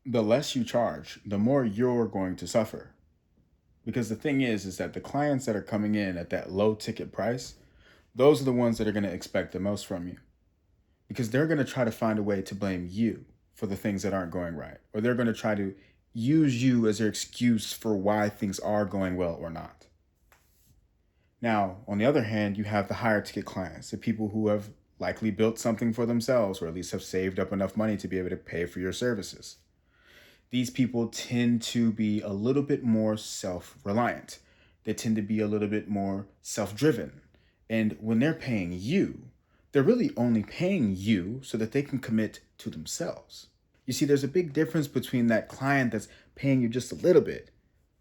the less you charge, the more you're going to suffer. Because the thing is that the clients that are coming in at that low ticket price, those are the ones that are going to expect the most from you. Because they're going to try to find a way to blame you for the things that aren't going right, or they're going to try to use you as their excuse for why things are going well or not. Now, on the other hand, you have the higher ticket clients, the people who have likely built something for themselves or at least have saved up enough money to be able to pay for your services. These people tend to be a little bit more self reliant. They tend to be a little bit more self driven. And when they're paying you, they're really only paying you so that they can commit to themselves. You see, there's a big difference between that client that's paying you just a little bit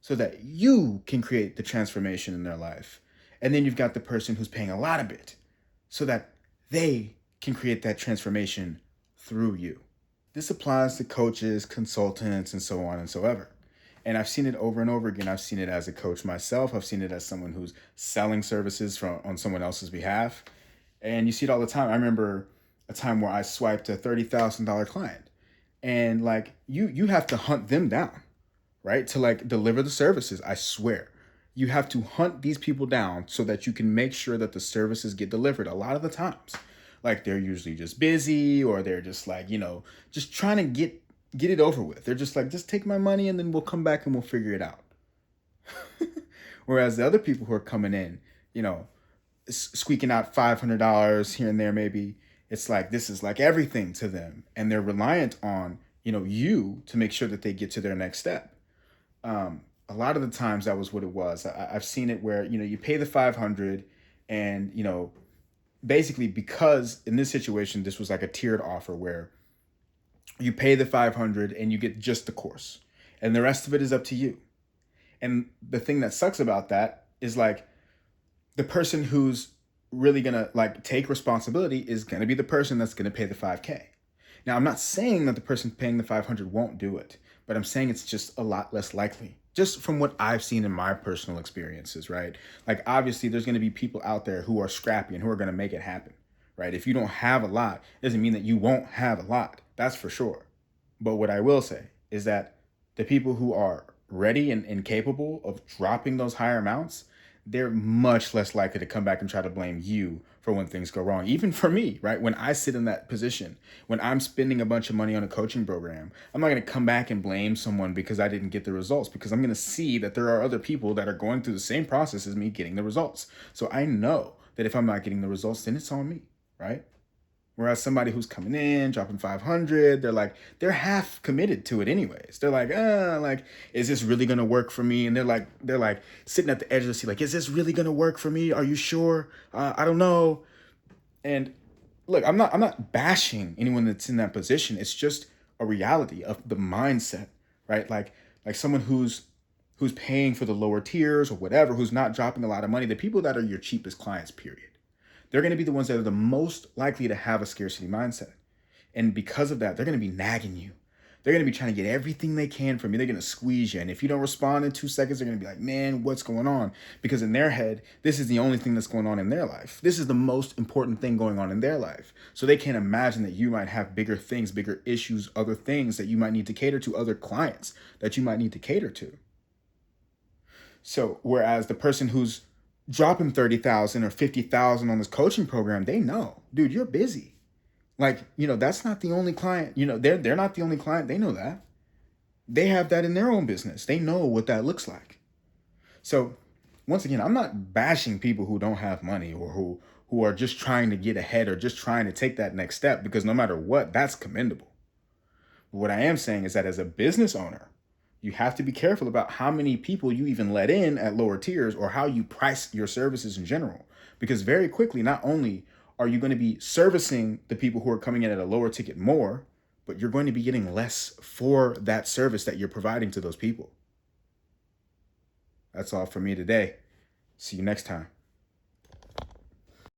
so that you can create the transformation in their life. And then you've got the person who's paying a lot of it so that they can create that transformation through you. This applies to coaches, consultants, and so on and so ever. And I've seen it over and over again. I've seen it as a coach myself. I've seen it as someone who's selling services on someone else's behalf. And you see it all the time. I remember a time where I swiped a $30,000 client. And like you have to hunt them down, right? To like deliver the services. I swear. You have to hunt these people down so that you can make sure that the services get delivered a lot of the times. Like they're usually just busy or they're just like, just trying to get it over with. They're just like, just take my money and then we'll come back and we'll figure it out. Whereas the other people who are coming in, you know, squeaking out $500 here and there, maybe it's like this is like everything to them, and they're reliant on you to make sure that they get to their next step. A lot of the times that was what it was. I've seen it where you pay the 500, and basically because in this situation this was like a tiered offer where you pay the 500 and you get just the course, and the rest of it is up to you. And the thing that sucks about that is like the person who's really gonna like take responsibility is gonna be the person that's gonna pay the 5K. Now, I'm not saying that the person paying the 500 won't do it, but I'm saying it's just a lot less likely. Just from what I've seen in my personal experiences, right? Like obviously there's gonna be people out there who are scrappy and who are gonna make it happen, right? If you don't have a lot, it doesn't mean that you won't have a lot. That's for sure. But what I will say is that the people who are ready and capable of dropping those higher amounts, they're much less likely to come back and try to blame you for when things go wrong. Even for me, right? When I sit in that position, when I'm spending a bunch of money on a coaching program, I'm not going to come back and blame someone because I didn't get the results, because I'm going to see that there are other people that are going through the same process as me getting the results. So I know that if I'm not getting the results, then it's on me, right? Whereas somebody who's coming in, dropping 500, they're half committed to it anyways. They're like, is this really gonna work for me? And they're like sitting at the edge of the seat, like, is this really gonna work for me? Are you sure? I don't know. And look, I'm not bashing anyone that's in that position. It's just a reality of the mindset, right? Like someone who's paying for the lower tiers or whatever, who's not dropping a lot of money, the people that are your cheapest clients, period, they're going to be the ones that are the most likely to have a scarcity mindset. And because of that, they're going to be nagging you. They're going to be trying to get everything they can from you. They're going to squeeze you. And if you don't respond in 2 seconds, they're going to be like, man, what's going on? Because in their head, this is the only thing that's going on in their life. This is the most important thing going on in their life. So they can't imagine that you might have bigger things, bigger issues, other things that you might need to cater to, other clients that you might need to cater to. So whereas the person who's dropping 30,000 or 50,000 on this coaching program, they know, dude, you're busy. Like, that's not the only client. They're not the only client. They know that. They have that in their own business. They know what that looks like. So once again, I'm not bashing people who don't have money or who are just trying to get ahead or just trying to take that next step, because no matter what, that's commendable. But what I am saying is that as a business owner, you have to be careful about how many people you even let in at lower tiers or how you price your services in general. Because very quickly, not only are you going to be servicing the people who are coming in at a lower ticket more, but you're going to be getting less for that service that you're providing to those people. That's all for me today. See you next time.